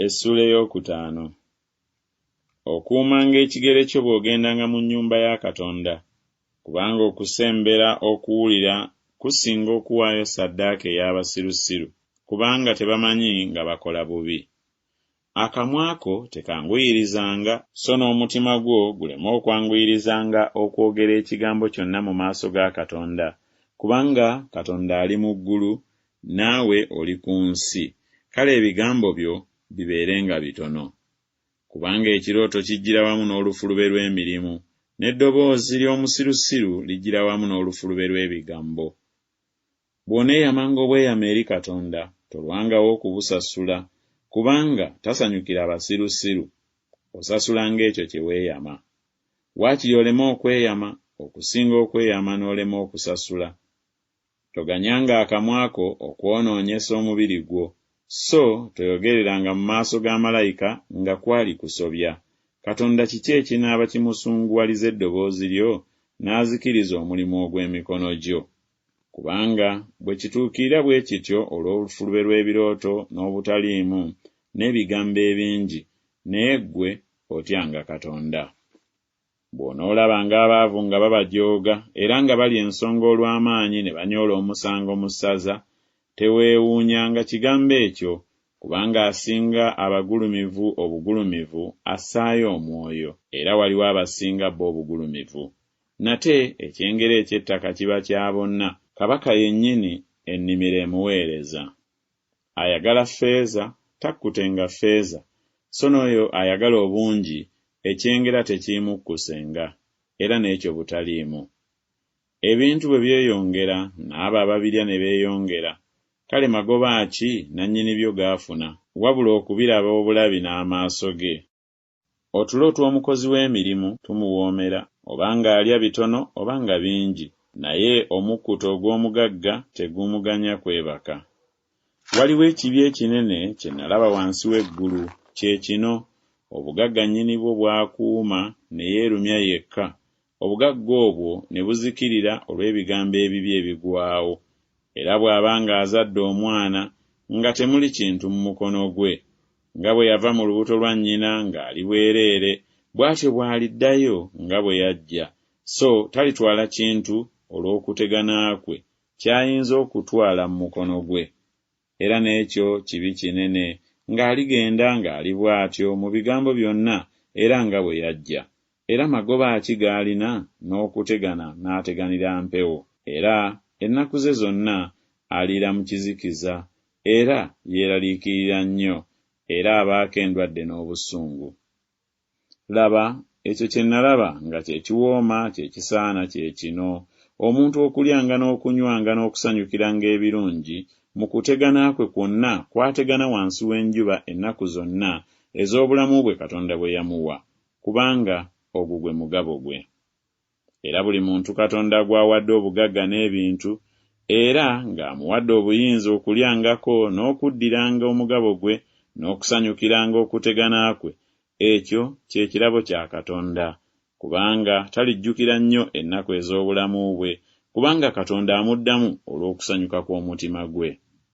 Essula ey'okutaano. Okuumanga ekigere kyo bw'ogendanga mu nnyumba ya Katonda, kubanga okusembera okuwulira kusinga okuwaayo ssaddaaka ey'abasirusiru, kubanga tebamanyi nga bakola bubi. Akamwa ko tekanguyirizanga, so n'omutima gwo guleme okwanguyirizanga okwogera ekigambo kyonna mu maaso ga Katonda, kubanga Katonda ali mu ggulu, naawe oli ku nsi. Kale ebigambo byo bibeerenga bitono. Kubanga ekirooto kijjira wamu n'olufulube lw'emirimu, n'eddoboozi ly'omusirusiru lijjira wamu n'olufulube lw'ebigambo. Bw'oneeyamanga obweyamo eri Katonda, tolwangawo okubusasula, kubanga tasanyukira abasirusiru. Osasula ng'ekyo kye weeyama. Waakiri oleme okweyama, okusinga okweyama n'olema okusasula. Toganyanga akamwa ko okwonoonyesa omubiri gwo, so toyogereranga mu maaso ga malayika nga kwali kusobya. Katonda kiki ekinaaba kimusunguwaliza eddoboozi lyo n'azikiriza omulimu ogw'emikono gyo? Kubanga bwe kituukirira bwe kityo olw'olufulube lw'ebirooto n'obutaliimu n'ebigambo ebingi, naye ggwe otyanga Katonda. Bw'onoolabanga abaavu nga babajooga era nga bali ensonga olw'amaanyi ne banyoola omusango mu ssaza, teweewuunyanga kigambo ekyo, kubanga asinga abagulumivu obugulumivu assaayo omwoyo, era waliwo abasinga bo obugulumivu. Nate ekyengera eky'ettaka kiba kya bonna, kabaka yennyini ennimiro emuweereza. Ayagala ffeeza takkutenga ffeeza, so n'oyo ayagala obungi ekyengera tekimukkusenga, era n'ekyo butaliimu. Ebintu bwe byeyongera, n'abo ababirya ne beeyongera, kale magoba ki nannyini byo gaafuna, wabula okubiraba obulabi n'amaaso ge. Otulo tw'omukozi w'emirimu tumuwoomera, obanga alya bitono obanga bingi, naye omukkuto ogw'omugagga tegumuganya kwebaka. Waliwo ekibi ekinene kye nalaba wansi w'eggulu, kye kino: obugagga nnyini bwo bwakuuma ne yeerumya yekka, obugagga obwo ne buzikirira olw'ebigambo ebibi ebigwawo. Era bw'aba ng'azadde omwana nga temuli kintu mu mukono gwe, nga bwe yava mu lubuto lwa nnyina ng'ali bwereere, bw'atyo bw'aliddayo nga bwe yajja, so talitwala kintu olw'okutegana kwe ky'ayinza okutwala mu mukono gwe. Era n'ekyo kibi kinene, ng'aligenda ng'ali bw'atyo mu bigambo byonna era nga bwe yajja. Era magoba ki g'alina n'okutegana n'ateganira mpewo? Era ennaku ze zonna aliira mu kizikiza, era yeeraliikirira nnyo, era abaako endwadde n'obusungu. Laba, ekyo kye nalaba nga kye kiwooma kye kisaana kye kino: omuntu okulyanga n'okunywanga n'okusanyukiranga ebirungi mu kutegana kwe kwonna kw'ategana wansi w'enjuba ennaku zonna ez'obulamu bwe Katonda bwe yamuwa, kubanga ogwo gwe mugabo gwe. Era buli muntu Katonda gw'awadde obugagga n'ebintu, era ng'amuwadde obuyinza okulyangako n'okuddiranga omugabo gwe n'okusanyukiranga okutegana kwe, ekyo kye kirabo kya Katonda, kubanga talijjukira nnyo ennaku ez'obulamu bwe, kubanga Katonda amuddamu olw'okusanyuka kw'omutima gwe.